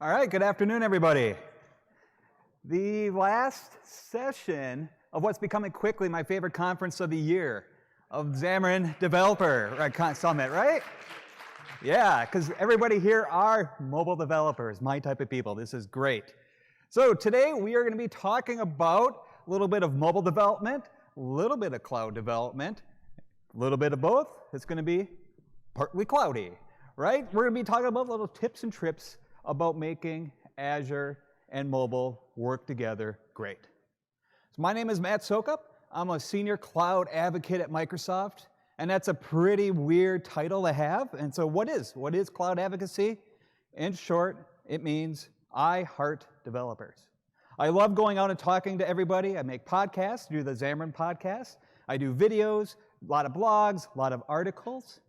All right, good afternoon, everybody. The last session of what's becoming quickly my favorite conference of the year, of Xamarin Developer Summit, right? Yeah, because everybody here are mobile developers, my type of people. This is great. So today we are going to be talking about a little bit of mobile development, a little bit of cloud development, a little bit of both. It's going to be partly cloudy, right? We're going to be talking about little tips and trips about making Azure and mobile work together great. So my name is Matt Sokup. I'm a senior cloud advocate at Microsoft, and that's a pretty weird title to have. And so what is cloud advocacy? In short, it means I heart developers. I love going out and talking to everybody. I make podcasts, do the Xamarin podcast. I do videos, a lot of blogs, a lot of articles.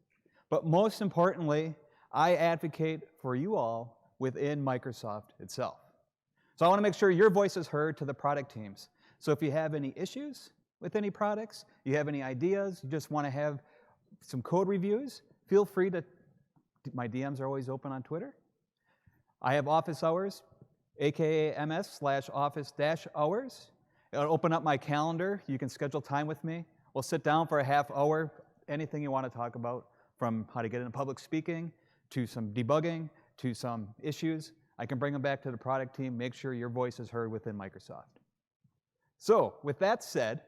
But most importantly, I advocate for you all within Microsoft itself. So I want to make sure your voice is heard to the product teams. So if you have any issues with any products, you have any ideas, you just want to have some code reviews, feel free to, my DMs are always open on Twitter. I have office hours, aka ms/office-hours. It'll open up my calendar. You can schedule time with me. We'll sit down for a half hour, anything you want to talk about, from how to get into public speaking, to some debugging, to some issues. I can bring them back to the product team, make sure your voice is heard within Microsoft. So, with that said,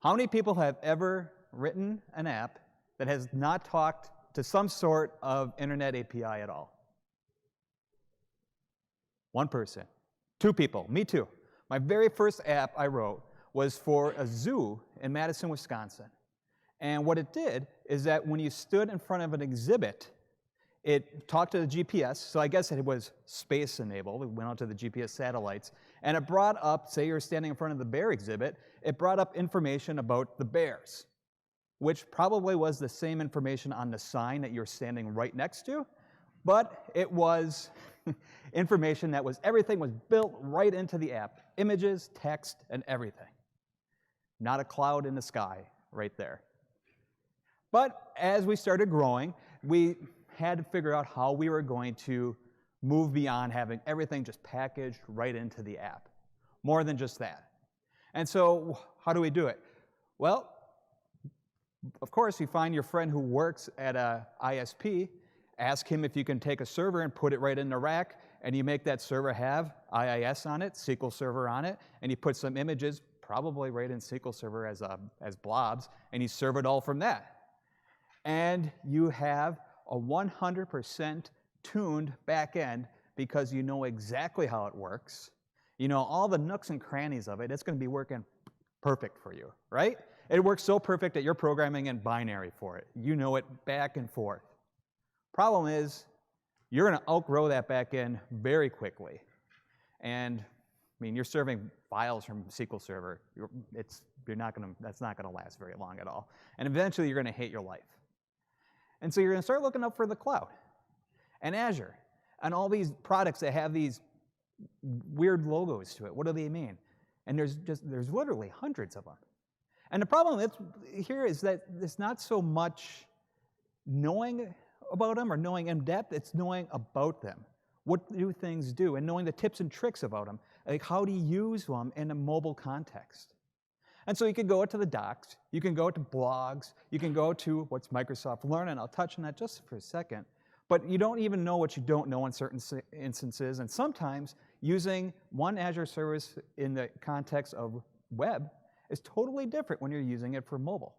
how many people have ever written an app that has not talked to some sort of internet API at all? One person. Two people. Me too. My very first app I wrote was for a zoo in Madison, Wisconsin. And what it did is that when you stood in front of an exhibit, it talked to the GPS, so I guess it was space enabled. It went out to the GPS satellites, and it brought up, say you're standing in front of the bear exhibit, it brought up information about the bears, which probably was the same information on the sign that you're standing right next to, but it was information that was, everything was built right into the app. Images, text, and everything. Not a cloud in the sky right there. But as we started growing, we had to figure out how we were going to move beyond having everything just packaged right into the app. More than just that. And so how do we do it? Well, of course, you find your friend who works at a ISP, ask him if you can take a server and put it right in the rack, and you make that server have IIS on it, SQL Server on it, and you put some images, probably right in SQL Server as blobs, and you serve it all from that. And you have a 100% tuned back end because you know exactly how it works. You know all the nooks and crannies of it. It's going to be working perfect for you, right? It works so perfect that you're programming in binary for it. You know it back and forth. Problem is, you're going to outgrow that back end very quickly. And I mean, you're serving files from SQL Server. That's not going to last very long at all. And eventually, you're going to hate your life. And so you're going to start looking up for the cloud and Azure and all these products that have these weird logos to it. What do they mean? And there's literally hundreds of them. And the problem here is that it's not so much knowing about them or knowing in depth, it's knowing about them. What do things do? And knowing the tips and tricks about them. Like how to use them in a mobile context. And so you can go to the docs, you can go to blogs, you can go to what's Microsoft Learn, and I'll touch on that just for a second. But you don't even know what you don't know in certain instances, and sometimes using one Azure service in the context of web is totally different when you're using it for mobile.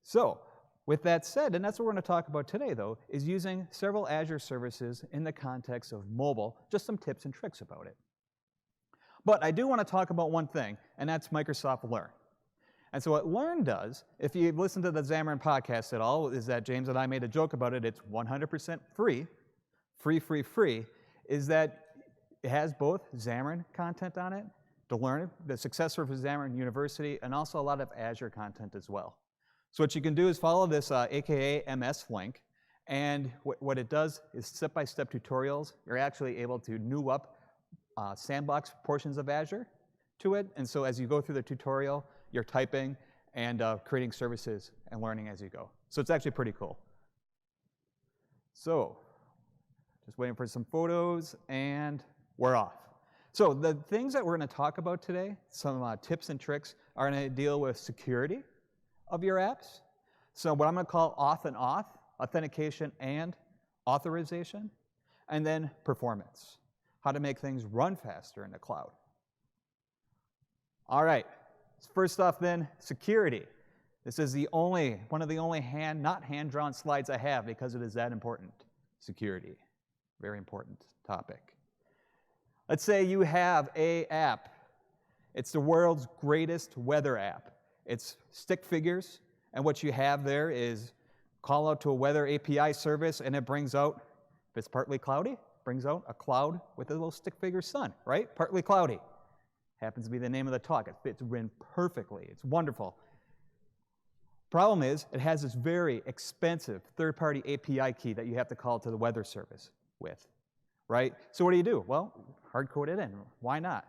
So, with that said, and that's what we're going to talk about today, though, is using several Azure services in the context of mobile, just some tips and tricks about it. But I do want to talk about one thing, and that's Microsoft Learn. And so what Learn does, if you've listened to the Xamarin podcast at all, is that James and I made a joke about it. It's 100% free, is that it has both Xamarin content on it, to learn, the successor for Xamarin University, and also a lot of Azure content as well. So what you can do is follow this aka MS link, and what it does is step-by-step tutorials. You're actually able to new up sandbox portions of Azure to it, and so as you go through the tutorial, you're typing and creating services and learning as you go. So it's actually pretty cool. So, just Just waiting for some photos, and we're off. So the things that we're going to talk about today, some tips and tricks, are going to deal with security of your apps. So what I'm going to call auth and auth, authentication and authorization, and then performance, how to make things run faster in the cloud. All right, first off then, security. This is one of the only not hand-drawn slides I have because it is that important. Security, very important topic. Let's say you have an app. It's the world's greatest weather app. It's stick figures, and what you have there is call out to a weather API service, and it brings out, if it's partly cloudy, brings out a cloud with a little stick figure sun, right? Partly cloudy. Happens to be the name of the talk. It fits in perfectly. It's wonderful. Problem is, it has this very expensive third-party API key that you have to call to the weather service with, right? So what do? Well, hard code it in. Why not?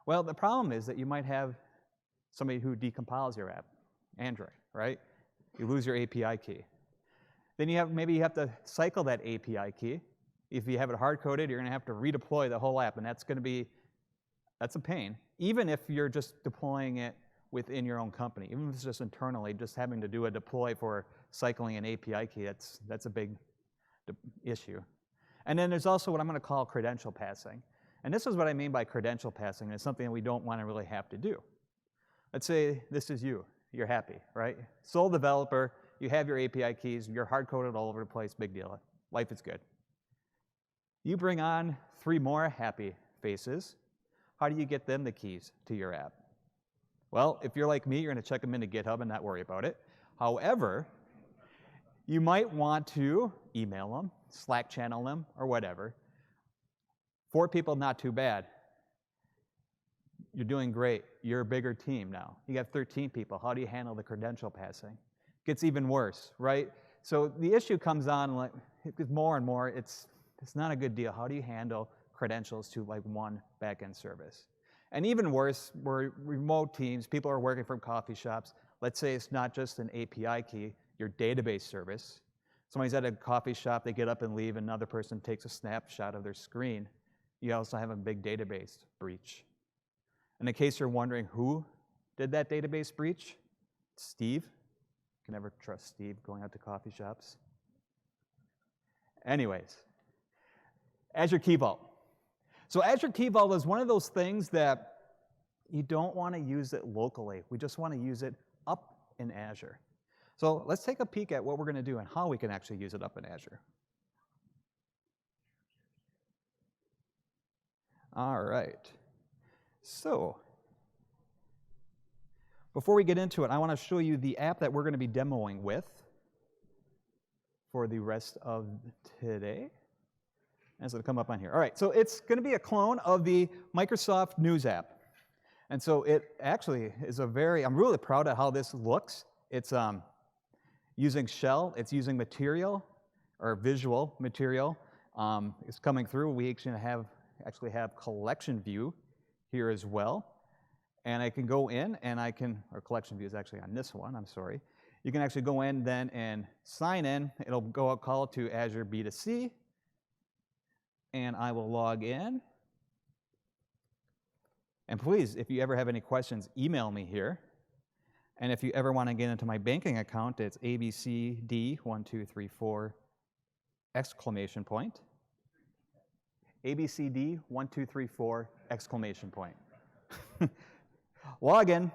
Well, the problem is that you might have somebody who decompiles your app, Android, right? You lose your API key. Then maybe you have to cycle that API key. If you have it hard-coded, you're going to have to redeploy the whole app, and that's a pain. Even if you're just deploying it within your own company, even if it's just internally, just having to do a deploy for cycling an API key, that's a big issue. And then there's also what I'm going to call credential passing. And this is what I mean by credential passing. It's something that we don't want to really have to do. Let's say this is you. You're happy, right? Sole developer, you have your API keys, you're hard-coded all over the place, big deal. Life is good. You bring on 3 more happy faces. How do you get them the keys to your app? Well, if you're like me, you're going to check them into GitHub and not worry about it. However, you might want to email them, Slack channel them, or whatever. 4 people, not too bad. You're doing great. You're a bigger team now. You have 13 people. How do you handle the credential passing? It gets even worse, right? So the issue comes on, more and more, it's not a good deal. How do you handle credentials to one backend service? And even worse, we're remote teams. People are working from coffee shops. Let's say it's not just an API key, your database service. Somebody's at a coffee shop, they get up and leave, another person takes a snapshot of their screen. You also have a big database breach. And in case you're wondering who did that database breach, Steve. You can never trust Steve going out to coffee shops. Anyways, Azure Key Vault. So Azure Key Vault is one of those things that you don't want to use it locally. We just want to use it up in Azure. So let's take a peek at what we're going to do and how we can actually use it up in Azure. All right. So before we get into it, I want to show you the app that we're going to be demoing with for the rest of today. And so it'll come up on here. All right, so it's going to be a clone of the Microsoft News app. And so it actually is I'm really proud of how this looks. It's using shell, it's using material, or visual material. It's coming through. We actually have collection view here as well. And I can go in and or collection view is actually on this one, I'm sorry. You can actually go in then and sign in. It'll go out call to Azure B2C. And I will log in. And please, if you ever have any questions, email me here. And if you ever want to get into my banking account, it's ABCD1234 exclamation point. ABCD1234 exclamation point. Log in,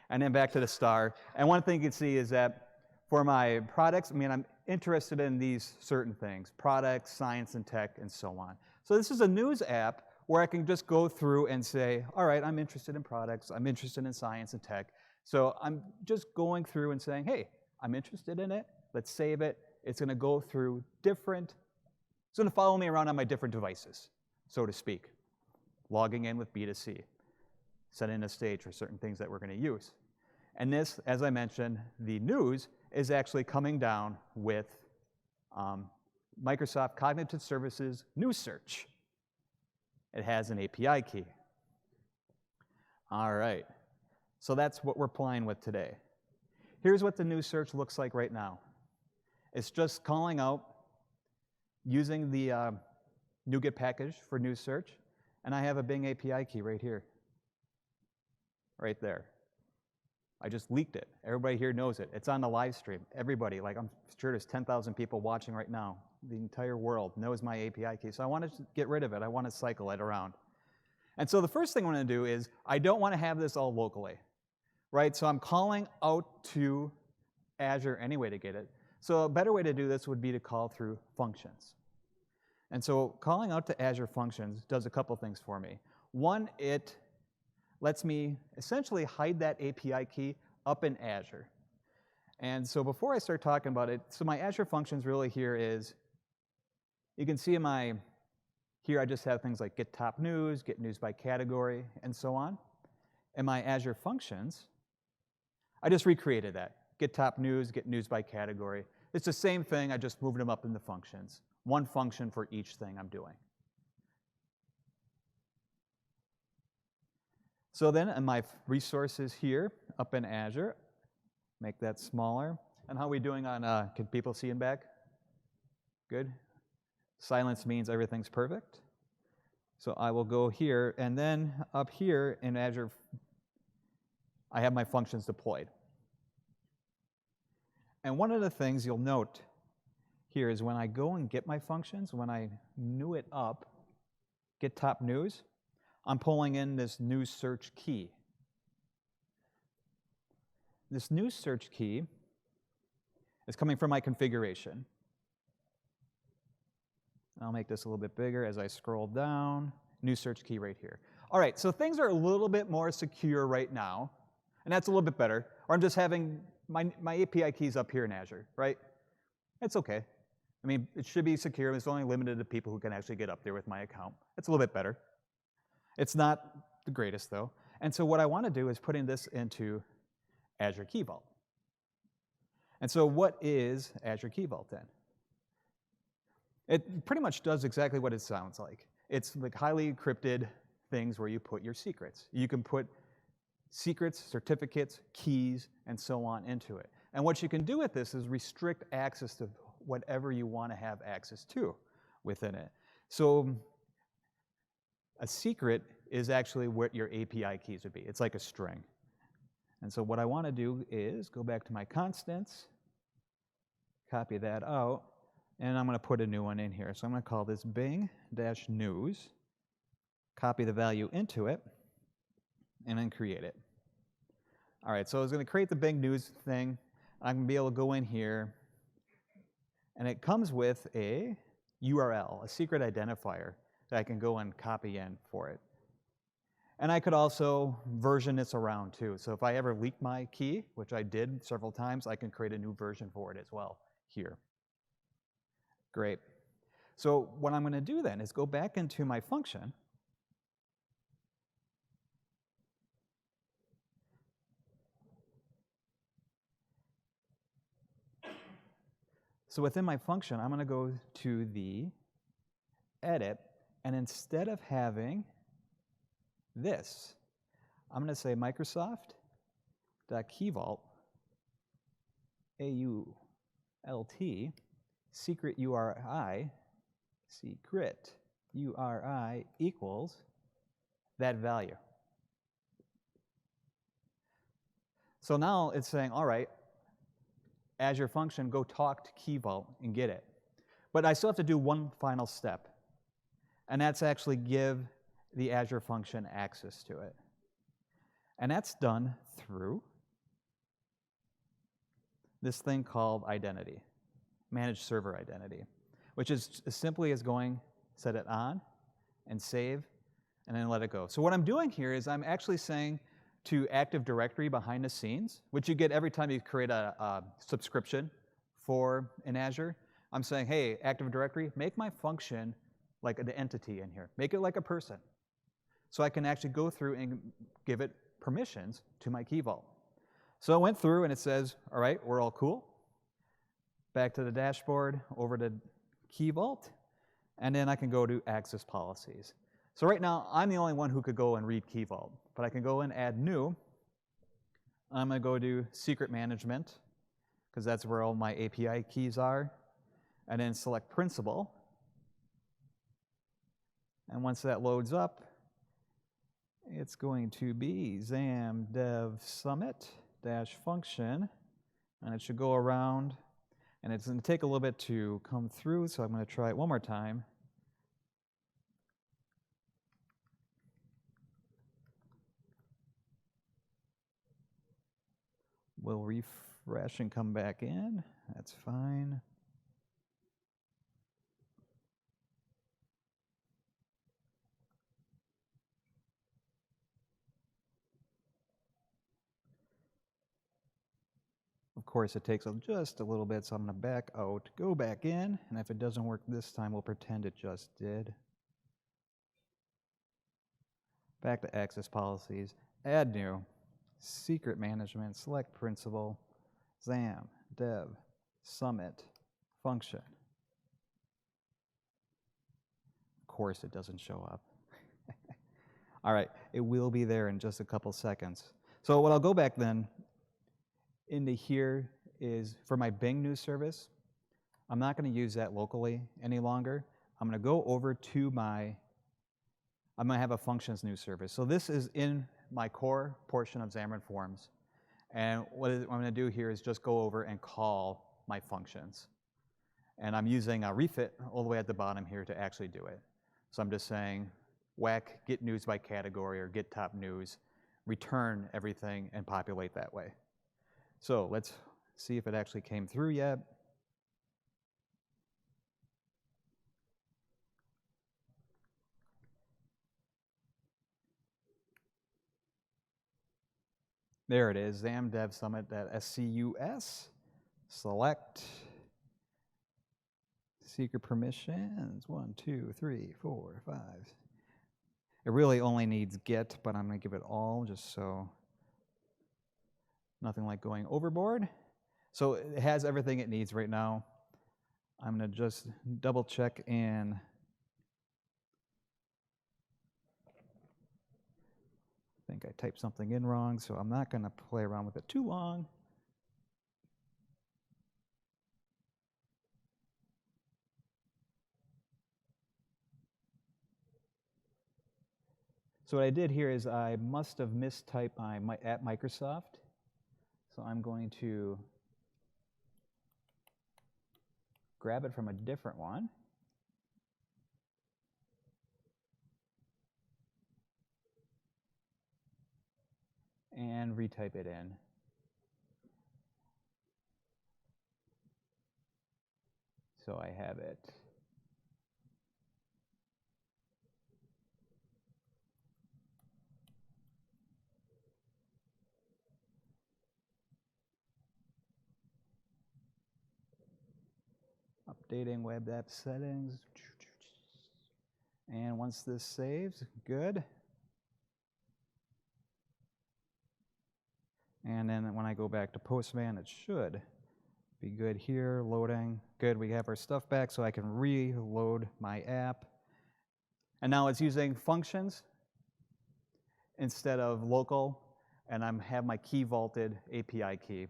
and then back to the star. And one thing you can see is that for my products, I'm interested in these certain things, products, science and tech, and so on. So this is a news app where I can just go through and say, all right, I'm interested in products, I'm interested in science and tech. So I'm just going through and saying, hey, I'm interested in it, let's save it. It's going to go through it's going to follow me around on my different devices, so to speak. Logging in with B2C, setting a stage for certain things that we're going to use. And this, as I mentioned, the news is actually coming down with Microsoft Cognitive Services News Search. It has an API key. All right, so that's what we're playing with today. Here's what the news search looks like right now. It's just calling out, using the NuGet package for news search, and I have a Bing API key right here, right there. I just leaked it. Everybody here knows it. It's on the live stream. Everybody, like I'm sure there's 10,000 people watching right now. The entire world knows my API key. So I want to get rid of it. I want to cycle it around. And so the first thing I want to do is I don't want to have this all locally, right? So I'm calling out to Azure anyway to get it. So a better way to do this would be to call through functions. And so calling out to Azure functions does a couple things for me. One, it lets me essentially hide that API key up in Azure. And so before I start talking about it, so my Azure functions really here is, you can see in my, here I just have things like get top news, get news by category, and so on. In my Azure functions, I just recreated that. Get top news, get news by category. It's the same thing, I just moved them up in the functions. One function for each thing I'm doing. So then in my resources here, up in Azure, make that smaller. And how are we doing on, can people see in back? Good. Silence means everything's perfect. So I will go here, and then up here in Azure, I have my functions deployed. And one of the things you'll note here is when I go and get my functions, when I new it up, get top news, I'm pulling in this news search key. This news search key is coming from my configuration. I'll make this a little bit bigger as I scroll down. News search key right here. All right, so things are a little bit more secure right now, and that's a little bit better. Or I'm just having my API keys up here in Azure, right? It's okay. I mean, it should be secure. It's only limited to people who can actually get up there with my account. It's a little bit better. It's not the greatest, though. And so what I want to do is putting this into Azure Key Vault. And so what is Azure Key Vault then? It pretty much does exactly what it sounds like. It's like highly encrypted things where you put your secrets. You can put secrets, certificates, keys, and so on into it. And what you can do with this is restrict access to whatever you want to have access to within it. So a secret is actually what your API keys would be. It's like a string. And so what I want to do is go back to my constants, copy that out, and I'm going to put a new one in here. So I'm going to call this Bing-news, copy the value into it, and then create it. All right, so I was going to create the Bing News thing. I'm going to be able to go in here, and it comes with a URL, a secret identifier, that I can go and copy in for it. And I could also version this around too. So if I ever leak my key, which I did several times, I can create a new version for it as well here. Great. So what I'm going to do then is go back into my function. So within my function, I'm going to go to the edit, and instead of having this, I'm going to say Microsoft.keyvault, A-U-L-T, secret URI equals that value. So now it's saying, all right, Azure function, go talk to Key Vault and get it. But I still have to do one final step, and that's actually give the Azure function access to it. And that's done through this thing called identity, managed server identity, which is as simply as going, set it on, and save, and then let it go. So what I'm doing here is I'm actually saying to Active Directory behind the scenes, which you get every time you create a subscription for in Azure, I'm saying, hey, Active Directory, make my function like an entity in here. Make it like a person. So I can actually go through and give it permissions to my Key Vault. So I went through and it says, all right, we're all cool. Back to the dashboard, over to Key Vault, and then I can go to access policies. So right now, I'm the only one who could go and read Key Vault, but I can go and add new. I'm going to go to secret management, because that's where all my API keys are, and then select principal. And once that loads up, it's going to be XAM dev summit dash function, and it should go around, and it's going to take a little bit to come through, so I'm going to try it one more time. We'll refresh and come back in. That's fine. Of course, it takes just a little bit, so I'm going to back out, go back in, and if it doesn't work this time, we'll pretend it just did. Back to access policies, add new, secret management, select principal, XAM, dev, summit, function. Of course, it doesn't show up. All right, it will be there in just a couple seconds. So what I'll go back then into here is for my Bing news service. I'm not going to use that locally any longer. I'm going to go over to I'm going to have a functions news service. So this is in my core portion of Xamarin Forms. And what I'm going to do here is just go over and call my functions. And I'm using a refit all the way at the bottom here to actually do it. So I'm just saying whack get news by category or get top news, return everything, and populate that way. So let's see if it actually came through yet. There it is, XAM Dev Summit.scus. Select secret permissions. 1, 2, 3, 4, 5. It really only needs get, but I'm going to give it all just so nothing like going overboard. So it has everything it needs right now. I'm going to just double check and I think I typed something in wrong, so I'm not going to play around with it too long. So what I did here is I must have mistyped my at Microsoft. So I'm going to grab it from a different one. And retype it in. So I have it. Updating web app settings. And once this saves, good. And then when I go back to Postman, it should be good here, loading. Good, we have our stuff back so I can reload my app. And now it's using functions instead of local, and I have my key vaulted API key.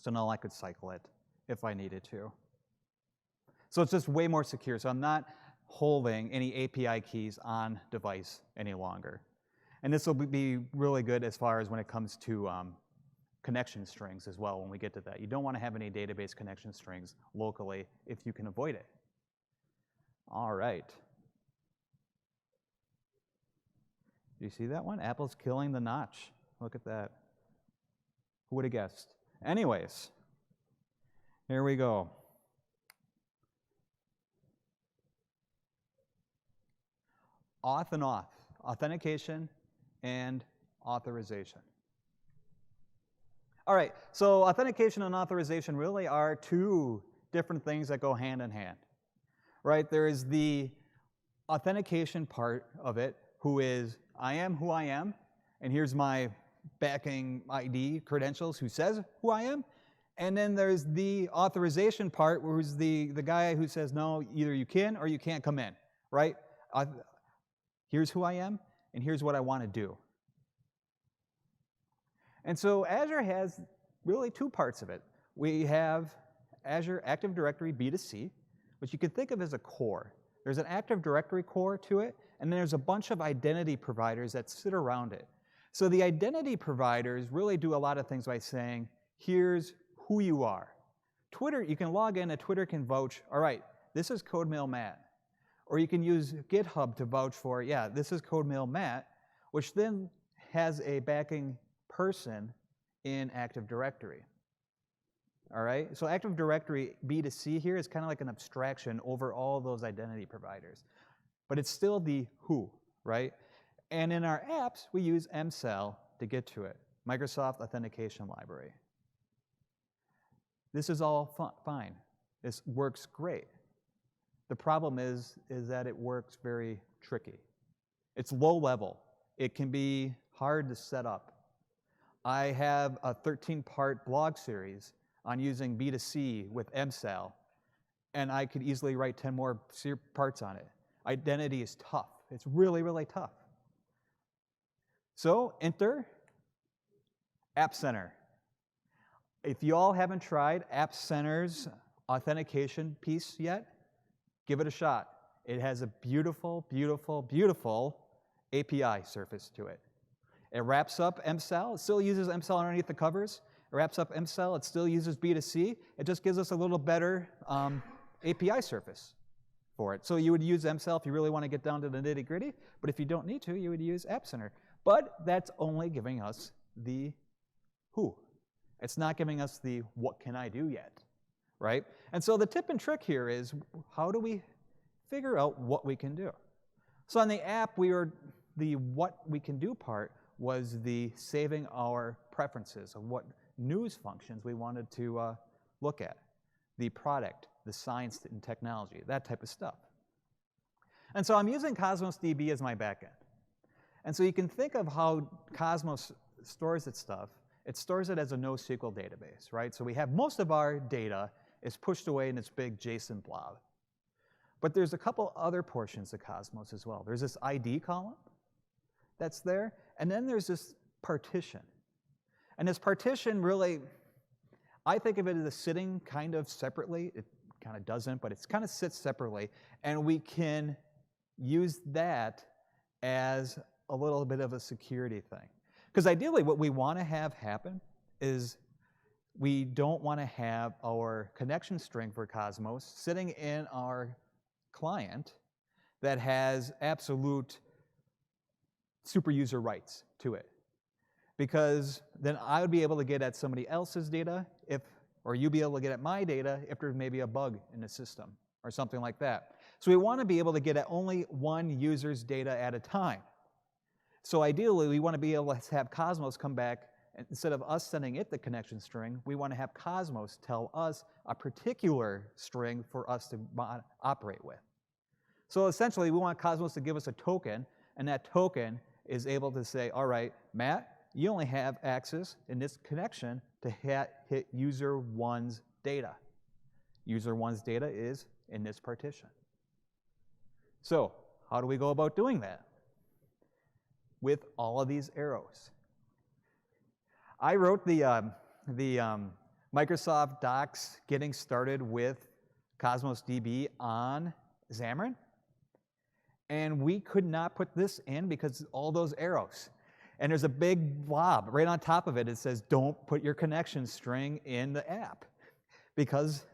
So now I could cycle it if I needed to. So it's just way more secure. So I'm not holding any API keys on device any longer. And this will be really good as far as when it comes to connection strings as well when we get to that. You don't want to have any database connection strings locally if you can avoid it. All right. Do you see that one? Apple's killing the notch. Look at that. Who would have guessed? Anyways, here we go. Auth and auth, authentication and authorization. All right, so authentication and authorization really are two different things that go hand in hand, right? There is the authentication part of it, who is, I am who I am, and here's my backing ID credentials who says who I am. And then there's the authorization part, who's the guy who says, no, either you can or you can't come in, right? Here's who I am, and here's what I want to do. And so Azure has really two parts of it. We have Azure Active Directory B2C, which you could think of as a core. There's an Active Directory core to it, and then there's a bunch of identity providers that sit around it. So the identity providers really do a lot of things by saying, here's who you are. Twitter, you can log in, and Twitter can vouch, all right, this is CodeMail Matt. Or you can use GitHub to vouch for, yeah, this is CodeMail Matt, which then has a backing person in Active Directory. All right, so Active Directory B2C here is kind of like an abstraction over all those identity providers. But it's still the who, right? And in our apps, we use MCell to get to it, Microsoft Authentication Library. This is all fine. This works great. The problem is that it works very tricky. It's low level. It can be hard to set up. I have a 13-part blog series on using B2C with MCell, and I could easily write 10 more parts on it. Identity is tough. It's really, really tough. So enter App Center. If you all haven't tried App Center's authentication piece yet, give it a shot. It has a beautiful, beautiful, beautiful API surface to it. It wraps up MCell. It still uses MCell underneath the covers. It wraps up MCell. It still uses B2C. It just gives us a little better API surface for it. So you would use MCell if you really want to get down to the nitty-gritty, but if you don't need to, you would use App Center. But that's only giving us the who. It's not giving us the what can I do yet, right? And so the tip and trick here is, how do we figure out what we can do? So on the app, the what we can do part was the saving our preferences of what news functions we wanted to look at, the product, the science and technology, that type of stuff. And so I'm using Cosmos DB as my backend. And so you can think of how Cosmos stores its stuff. It stores it as a NoSQL database, right? So we have most of our data is pushed away in this big JSON blob. But there's a couple other portions of Cosmos as well. There's this ID column that's there, and then there's this partition. And this partition really, I think of it as sitting kind of separately. It kind of doesn't, but it kind of sits separately. And we can use that as a little bit of a security thing. Because ideally what we want to have happen is we don't want to have our connection string for Cosmos sitting in our client that has absolute super user rights to it. Because then I would be able to get at somebody else's data, or you'd be able to get at my data if there's maybe a bug in the system or something like that. So we want to be able to get at only one user's data at a time. So ideally, we want to be able to have Cosmos come back, and instead of us sending it the connection string, we want to have Cosmos tell us a particular string for us to operate with. So essentially, we want Cosmos to give us a token, and that token is able to say, all right, Matt, you only have access in this connection to hit user one's data. User one's data is in this partition. So how do we go about doing that? With all of these arrows. I wrote the Microsoft Docs getting started with Cosmos DB on Xamarin, and we could not put this in because all those arrows. And there's a big blob right on top of it. It says, don't put your connection string in the app because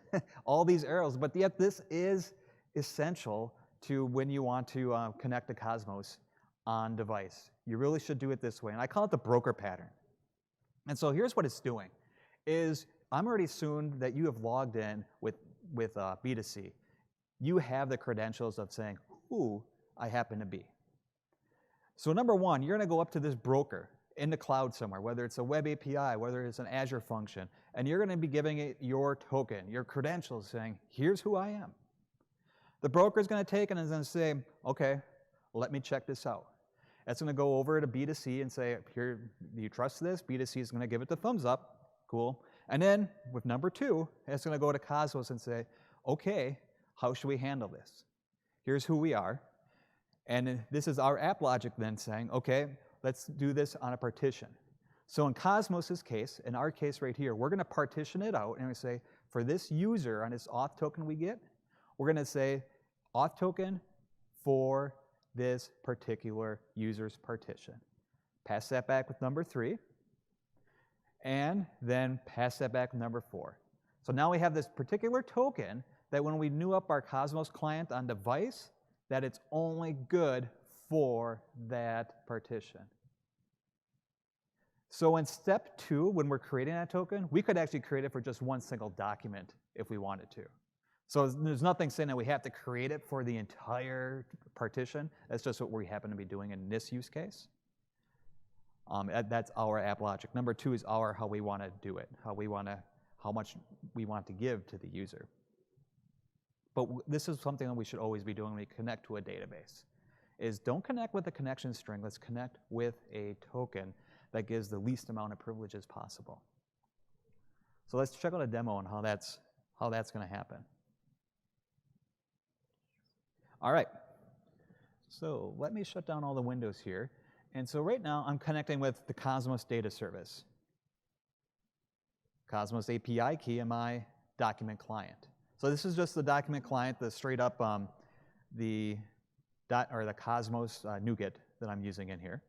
all these arrows. But yet this is essential to when you want to connect to Cosmos on device. You really should do it this way. And I call it the broker pattern. And so here's what it's doing, is I'm already assumed that you have logged in with B2C. You have the credentials of saying who I happen to be. So number one, you're going to go up to this broker in the cloud somewhere, whether it's a web API, whether it's an Azure function, and you're going to be giving it your token, your credentials, saying, here's who I am. The broker is going to take it and is going to say, okay, let me check this out. It's going to go over to B2C and say, here, do you trust this? B2C is going to give it the thumbs up. Cool. And then with number two, it's going to go to Cosmos and say, okay, how should we handle this? Here's who we are. And this is our app logic then saying, okay, let's do this on a partition. So in Cosmos's case, in our case right here, we're going to partition it out and we say, for this user on this auth token we get, we're going to say, auth token for this particular user's partition. Pass that back with number 3, and then pass that back with number 4. So now we have this particular token that when we new up our Cosmos client on device, that it's only good for that partition. So in step 2, when we're creating that token, we could actually create it for just one single document if we wanted to. So there's nothing saying that we have to create it for the entire partition. That's just what we happen to be doing in this use case. That's our app logic. Number 2 is how we want to do it, how much we want to give to the user. But this is something that we should always be doing when we connect to a database, is don't connect with a connection string. Let's connect with a token that gives the least amount of privileges possible. So let's check out a demo on how that's going to happen. All right. So let me shut down all the windows here. And so right now I'm connecting with the Cosmos data service. Cosmos API key in my document client. So this is just the document client, the straight up the Cosmos NuGet that I'm using in here.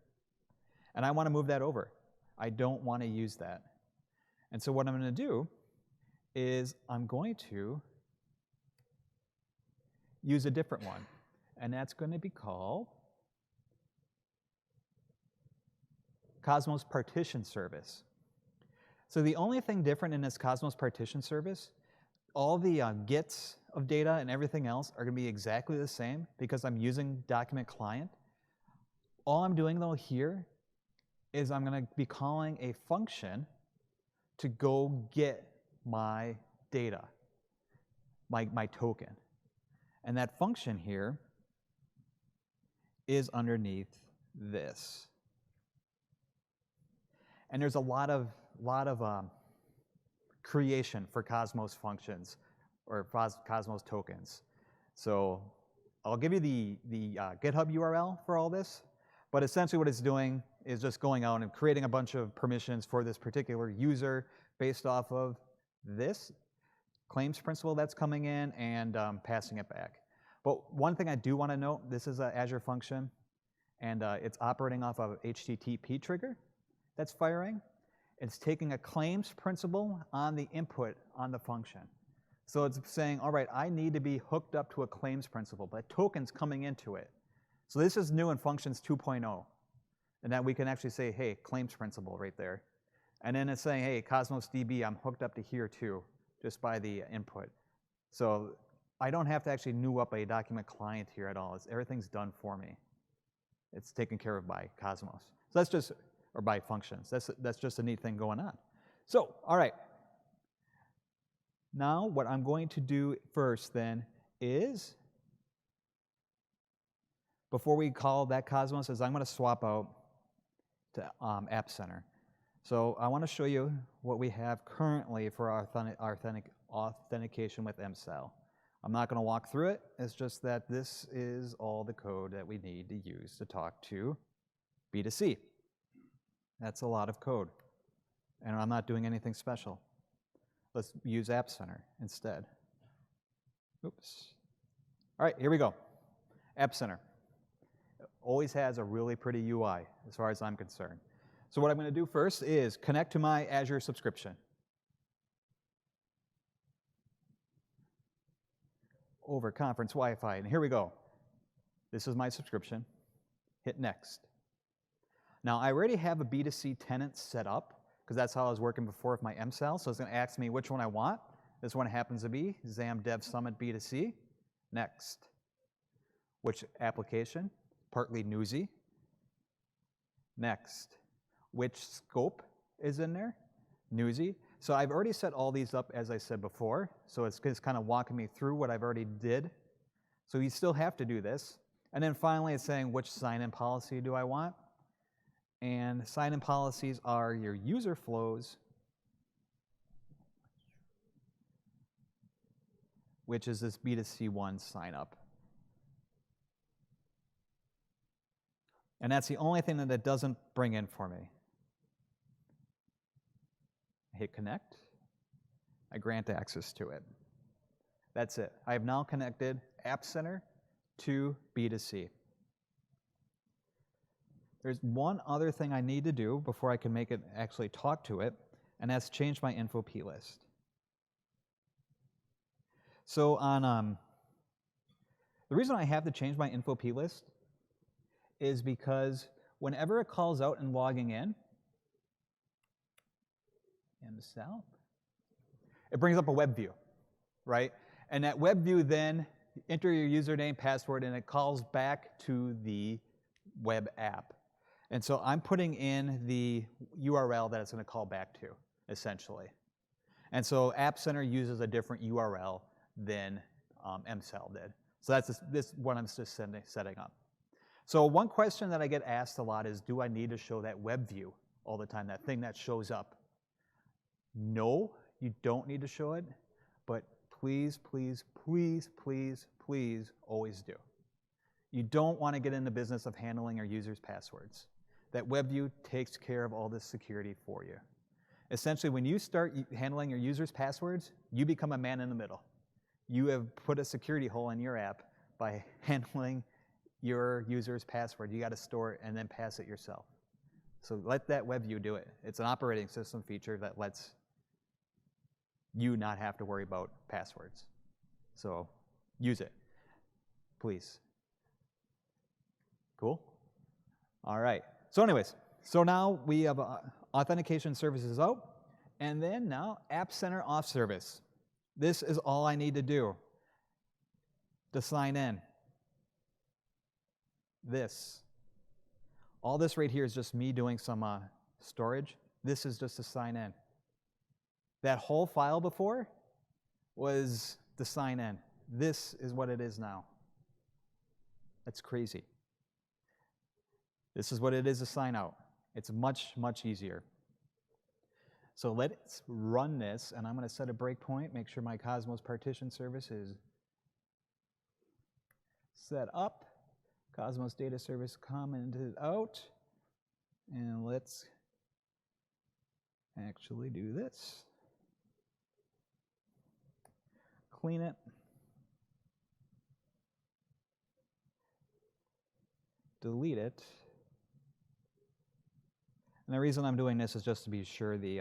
And I want to move that over. I don't want to use that. And so what I'm going to do is I'm going to use a different one. And that's going to be called Cosmos Partition Service. So the only thing different in this Cosmos Partition Service, all the gets of data and everything else are going to be exactly the same because I'm using document client. All I'm doing though here is I'm going to be calling a function to go get my data, my token. And that function here is underneath this. And there's a lot of creation for Cosmos functions or Cosmos tokens. So I'll give you the GitHub URL for all this, but essentially what it's doing is just going out and creating a bunch of permissions for this particular user based off of this claims principle that's coming in and passing it back. But one thing I do want to note, this is an Azure function, and it's operating off of an HTTP trigger that's firing. It's taking a claims principle on the input on the function. So it's saying, all right, I need to be hooked up to a claims principle, but token's coming into it. So this is new in functions 2.0. And that we can actually say, hey, claims principle right there. And then it's saying, hey, Cosmos DB, I'm hooked up to here too, just by the input. So I don't have to actually new up a document client here at all. Everything's done for me. It's taken care of by Cosmos. So that's just, or by functions. That's just a neat thing going on. So, all right. Now what I'm going to do first then is, before we call that Cosmos, is I'm going to swap out to App Center. So I want to show you what we have currently for our authentication with MCell. I'm not going to walk through it. It's just that this is all the code that we need to use to talk to B2C. That's a lot of code. And I'm not doing anything special. Let's use App Center instead. Oops. All right, here we go. App Center. Always has a really pretty UI as far as I'm concerned. So what I'm going to do first is connect to my Azure subscription. Over conference Wi-Fi, and here we go. This is my subscription. Hit next. Now I already have a B2C tenant set up because that's how I was working before with my MCell. So it's going to ask me which one I want. This one happens to be XAM Dev Summit B2C. Next. Which application? Partly Newsy. Next. Which scope is in there? Newsy. So I've already set all these up as I said before. So it's just kind of walking me through what I've already did. So you still have to do this. And then finally it's saying which sign-in policy do I want? And sign-in policies are your user flows, which is this B2C1 sign-up. And that's the only thing that it doesn't bring in for me. I hit connect. I grant access to it. That's it. I have now connected App Center to B2C. There's one other thing I need to do before I can make it actually talk to it, and that's change my info plist. So on the reason I have to change my info plist is because whenever it calls out and logging in, MSL, it brings up a web view, right? And that web view then, enter your username, password, and it calls back to the web app. And so I'm putting in the URL that it's going to call back to, essentially. And so App Center uses a different URL than MCell did. So that's this what I'm just setting up. So one question that I get asked a lot is, do I need to show that web view all the time, that thing that shows up? No, you don't need to show it, but please, please, please, please, please always do. You don't want to get in the business of handling your users' passwords. That web view takes care of all this security for you. Essentially, when you start handling your users' passwords, you become a man in the middle. You have put a security hole in your app by handling your user's password. You got to store it and then pass it yourself. So let that web view do it. It's an operating system feature that lets you not have to worry about passwords. So use it, please. Cool? All right. So anyways, so now we have authentication services out, and then now App Center off service. This is all I need to do to sign in. All this right here is just me doing some storage. This is just to sign in. That whole file before was to sign in. This is what it is now. That's crazy. This is what it is to sign out. It's much, much easier. So let's run this, and I'm going to set a breakpoint, make sure my Cosmos partition service is set up. Cosmos data service commented out. And let's actually do this. Clean it. Delete it. And the reason I'm doing this is just to be sure the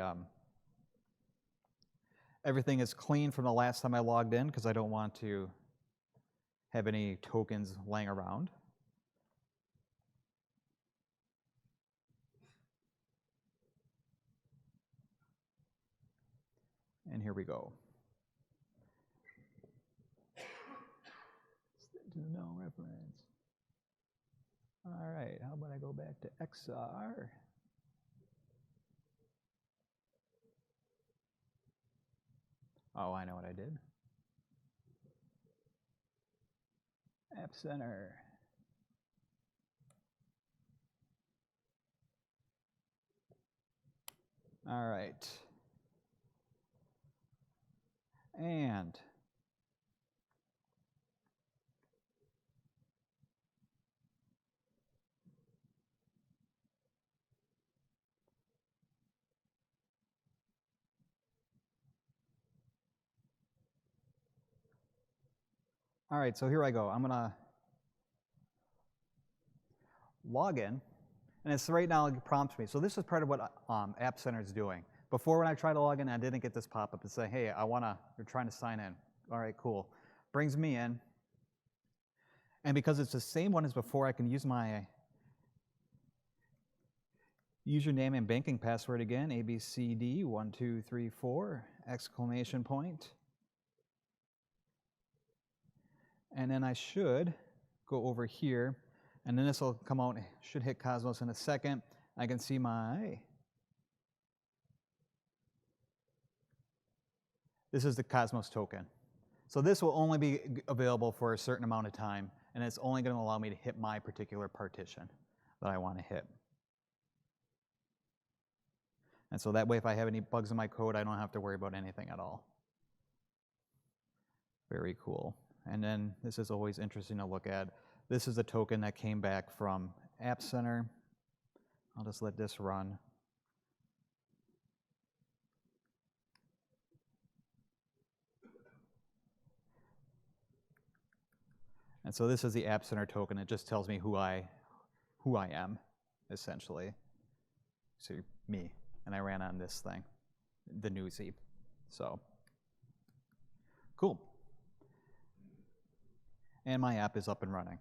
everything is clean from the last time I logged in, because I don't want to have any tokens laying around. And here we go. No reference. All right, how about I go back to XR? Oh, I know what I did. App Center. All right. And all right, so here I go. I'm going to log in, and it's right now it prompts me. So this is part of what App Center is doing. Before, when I tried to log in, I didn't get this pop-up and say, hey, you're trying to sign in. All right, cool. Brings me in. And because it's the same one as before, I can use my username and banking password again, ABCD1234, exclamation point. And then I should go over here, and then this will come out, should hit Cosmos in a second. I can see this is the Cosmos token. So this will only be available for a certain amount of time, and it's only going to allow me to hit my particular partition that I want to hit. And so that way, if I have any bugs in my code, I don't have to worry about anything at all. Very cool. And then this is always interesting to look at. This is the token that came back from App Center. I'll just let this run. And so this is the App Center token. It just tells me who I am, essentially. So me. And I ran on this thing, the newsy. So cool. And my app is up and running.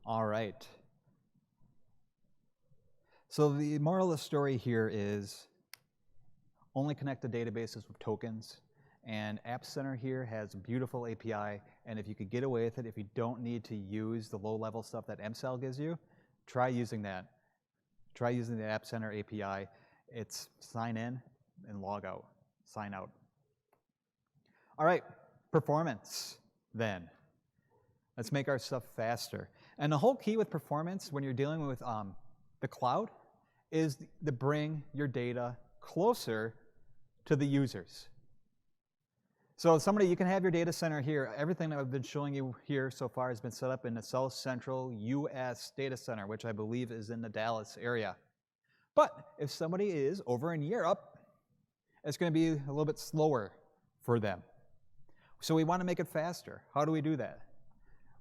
All right. So the moral of the story here is only connect to databases with tokens. And App Center here has a beautiful API. And if you could get away with it, if you don't need to use the low-level stuff that MCell gives you, try using that. Try using the App Center API. It's sign in and log out. Sign out. All right, performance then. Let's make our stuff faster. And the whole key with performance when you're dealing with the cloud is to bring your data closer to the users. So you can have your data center here. Everything that I've been showing you here so far has been set up in the South Central US data center, which I believe is in the Dallas area. But if somebody is over in Europe, it's going to be a little bit slower for them. So we want to make it faster. How do we do that?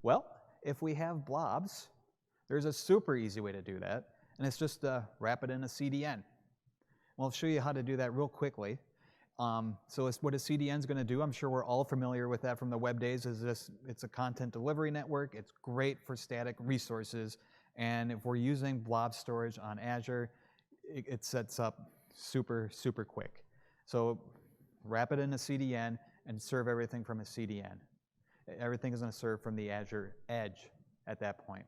Well, if we have blobs, there's a super easy way to do that, and it's just wrap it in a CDN. I'll show you how to do that real quickly. So what a CDN is going to do, I'm sure we're all familiar with that from the web days, it's a content delivery network. It's great for static resources, and if we're using blob storage on Azure, it sets up super, super quick. So wrap it in a CDN and serve everything from a CDN. Everything is going to serve from the Azure Edge at that point.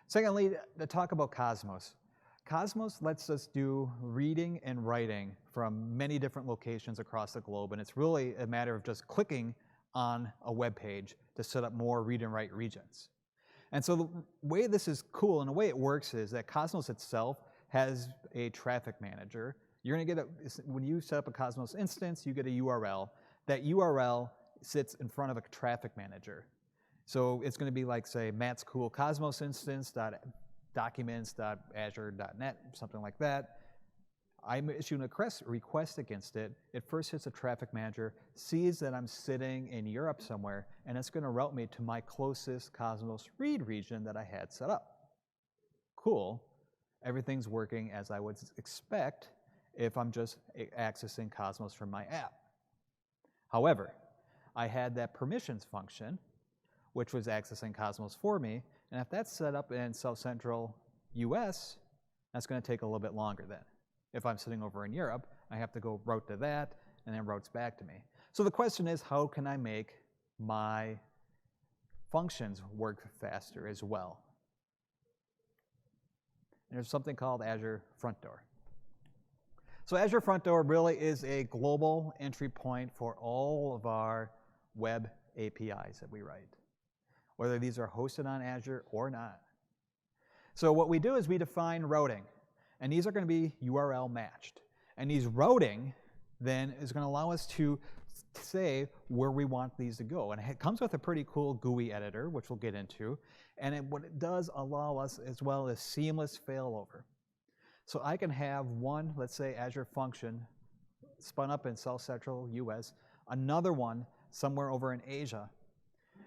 Secondly, to talk about Cosmos. Cosmos lets us do reading and writing from many different locations across the globe, and it's really a matter of just clicking on a web page to set up more read and write regions. And so the way this is cool and the way it works is that Cosmos itself has a traffic manager. You're going to get when you set up a Cosmos instance, you get a URL. That URL sits in front of a traffic manager. So it's going to be like, say, Matt's cool Cosmos instance documents.azure.net, something like that. I'm issuing a request against it. It first hits a traffic manager, sees that I'm sitting in Europe somewhere, and it's going to route me to my closest Cosmos read region that I had set up. Cool. Everything's working as I would expect if I'm just accessing Cosmos from my app. However, I had that permissions function, which was accessing Cosmos for me, and if that's set up in South Central US, that's going to take a little bit longer then. If I'm sitting over in Europe, I have to go route to that, and then routes back to me. So the question is, how can I make my functions work faster as well? And there's something called Azure Front Door. So Azure Front Door really is a global entry point for all of our web APIs that we write, whether these are hosted on Azure or not. So what we do is we define routing, and these are going to be URL matched. And these routing then is going to allow us to say where we want these to go. And it comes with a pretty cool GUI editor, which we'll get into. And what it does allow us as well as seamless failover. So I can have one, let's say, Azure function spun up in South Central US, another one somewhere over in Asia.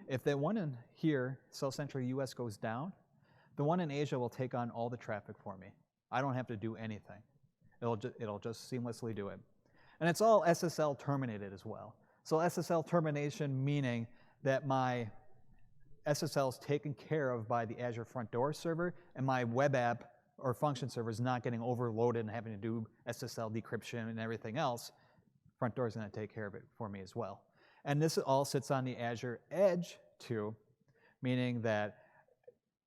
If the one in here, South Central US, goes down, the one in Asia will take on all the traffic for me. I don't have to do anything. It'll just seamlessly do it. And it's all SSL terminated as well. So SSL termination meaning that my SSL is taken care of by the Azure Front Door server, and my web app or function server is not getting overloaded and having to do SSL decryption and everything else. Front Door is going to take care of it for me as well. And this all sits on the Azure Edge too, meaning that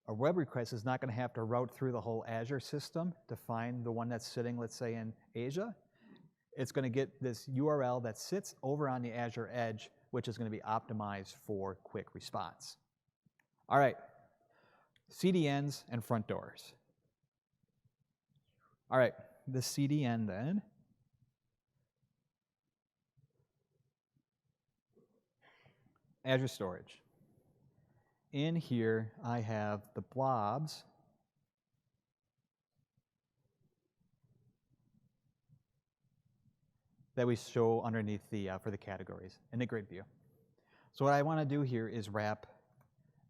a web request is not going to have to route through the whole Azure system to find the one that's sitting, let's say, in Asia. It's going to get this URL that sits over on the Azure Edge, which is going to be optimized for quick response. All right, CDNs and front doors. All right, the CDN then. Azure Storage. In here, I have the blobs that we show underneath the for the categories in the grid view. So what I want to do here is wrap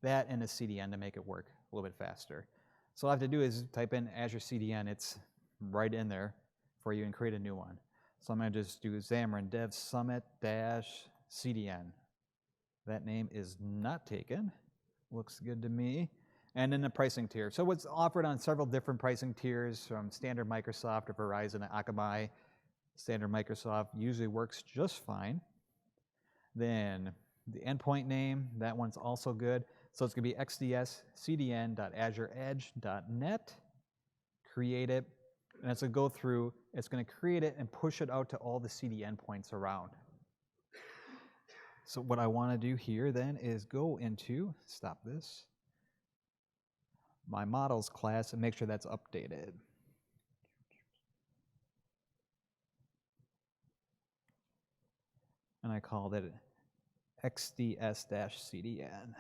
that in a CDN to make it work a little bit faster. So all I have to do is type in Azure CDN. It's right in there for you and create a new one. So I'm going to just do Xamarin Dev Summit -CDN. That name is not taken. Looks good to me. And then the pricing tier. So it's offered on several different pricing tiers from standard Microsoft or Verizon to Akamai. Standard Microsoft usually works just fine. Then the endpoint name, that one's also good. So it's going to be xdscdn.azureedge.net. Create it. And it's going to go through, it's going to create it and push it out to all the CDN points around. So what I want to do here then is go into, stop this, my models class and make sure that's updated. And I called it xds-cdn.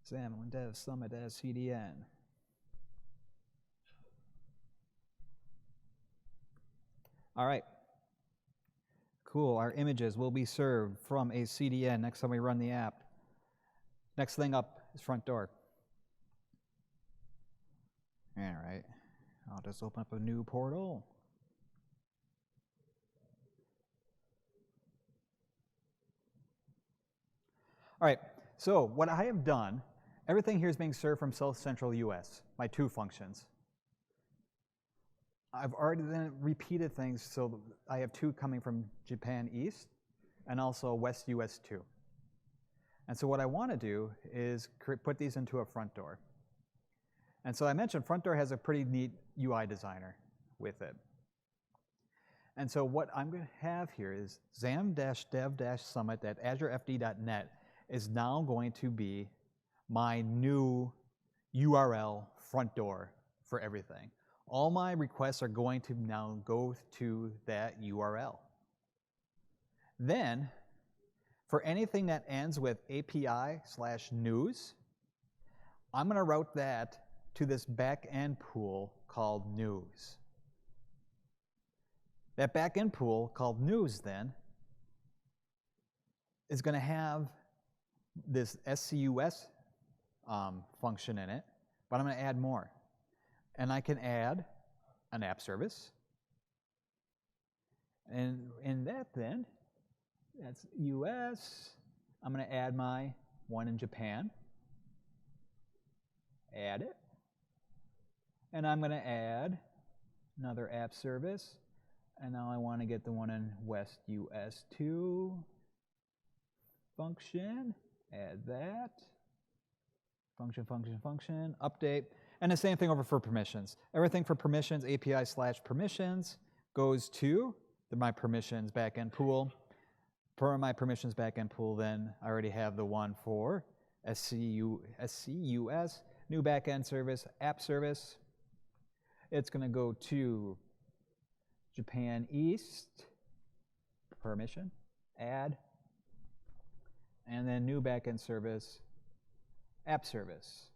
Xamarin Dev Summit as CDN. All right. Cool. Our images will be served from a CDN next time we run the app. Next thing up is front door. All right. I'll just open up a new portal. All right. So what I have done, everything here is being served from South Central US, my 2 functions. I've already then repeated things, so I have 2 coming from Japan East and also West US 2. And so what I want to do is put these into a front door. And so I mentioned front door has a pretty neat UI designer with it. And so what I'm going to have here is xam-dev-summit.azurefd.net is now going to be my new URL front door for everything. All my requests are going to now go to that URL. Then, for anything that ends with API/news, I'm going to route that to this back-end pool called news. That back-end pool called news then is going to have this SCUS function in it, but I'm going to add more. And I can add an app service. And in that then, that's US. I'm going to add my one in Japan. Add it. And I'm going to add another app service. And now I want to get the one in West US 2 function. Add that. Function, update. And the same thing over for permissions. Everything for permissions, API/permissions, goes to my permissions backend pool. For my permissions backend pool, then I already have the one for SCUS, new backend service, app service. It's going to go to Japan East, permission, add, and then new backend service, app service.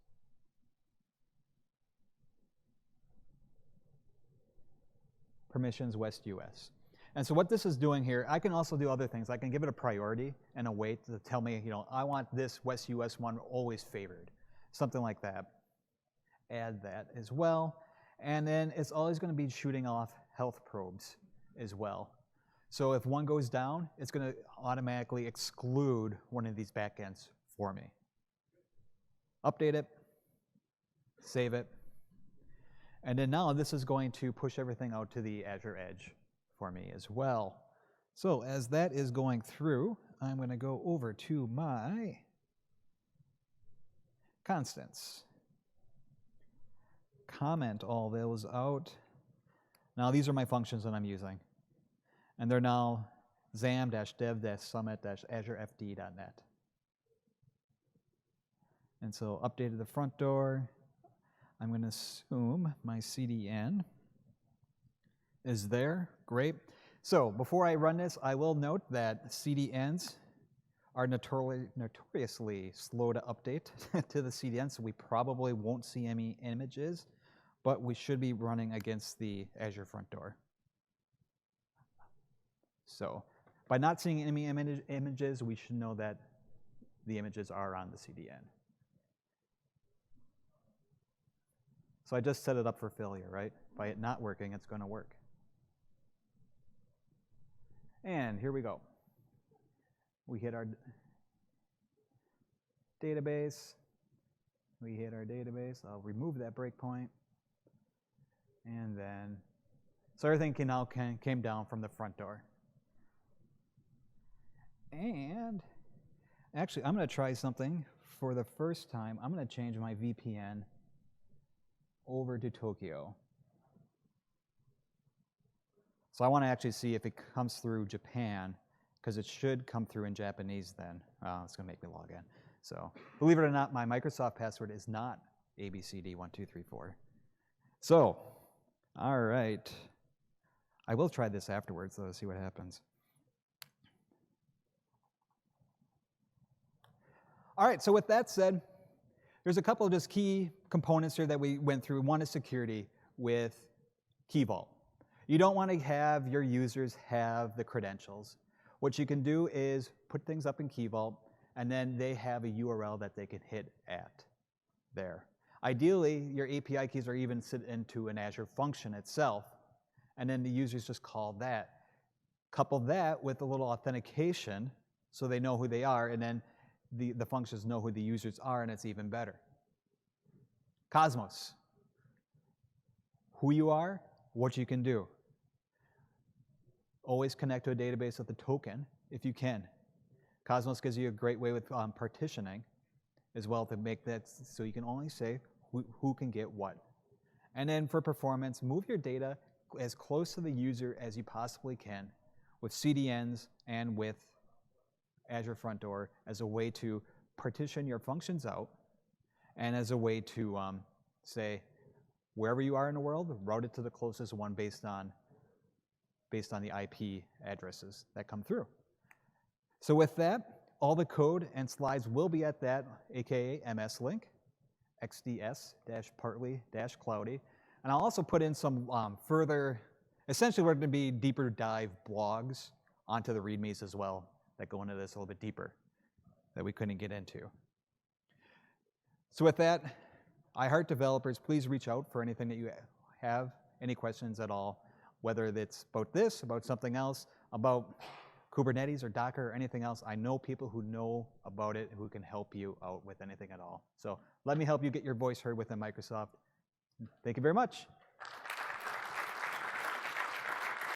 Permissions West US. And so what this is doing here, I can also do other things. I can give it a priority and a weight to tell me, I want this West US one always favored. Something like that. Add that as well. And then it's always going to be shooting off health probes as well. So if one goes down, it's going to automatically exclude one of these backends for me. Update it. Save it. And then now this is going to push everything out to the Azure Edge for me as well. So as that is going through, I'm going to go over to my constants. Comment all those out. Now these are my functions that I'm using. And they're now xam-dev-summit-azurefd.net. And so updated the front door. I'm going to assume my CDN is there. Great. So before I run this, I will note that CDNs are notoriously slow to update to the CDN, so we probably won't see any images, but we should be running against the Azure front door. So, By not seeing any images, we should know that the images are on the CDN. So I just set it up for failure, right? By it not working, it's going to work. And here we go. We hit our database. We hit our database. I'll remove that breakpoint. And then, so everything came down from the front door. And actually, I'm going to try something for the first time. I'm going to change my VPN over to Tokyo. So I want to actually see if it comes through Japan, because it should come through in Japanese then. It's going to make me log in. So believe it or not, my Microsoft password is not ABCD1234. So, all right. I will try this afterwards, though, to see what happens. All right, so with that said, there's a couple of just key components here that we went through. One is security with Key Vault. You don't want to have your users have the credentials. What you can do is put things up in Key Vault, and then they have a URL that they can hit at there. Ideally, your API keys are even sit into an Azure function itself, and then the users just call that. Couple that with a little authentication so they know who they are, and then the functions know who the users are, and it's even better. Cosmos. Who you are, what you can do. Always connect to a database with a token if you can. Cosmos gives you a great way with partitioning as well to make that so you can only say who can get what. And then for performance, move your data as close to the user as you possibly can with CDNs and with Azure Front Door as a way to partition your functions out and as a way to say wherever you are in the world, route it to the closest one based on the IP addresses that come through. So with that, all the code and slides will be at that, aka MS link, xds-partly-cloudy. And I'll also put in some further, essentially we're going to be deeper dive blogs onto the READMEs as well that go into this a little bit deeper that we couldn't get into. So with that, I heart developers, please reach out for anything that you have, any questions at all, whether it's about this, about something else, about Kubernetes or Docker or anything else. I know people who know about it who can help you out with anything at all. So let me help you get your voice heard within Microsoft. Thank you very much.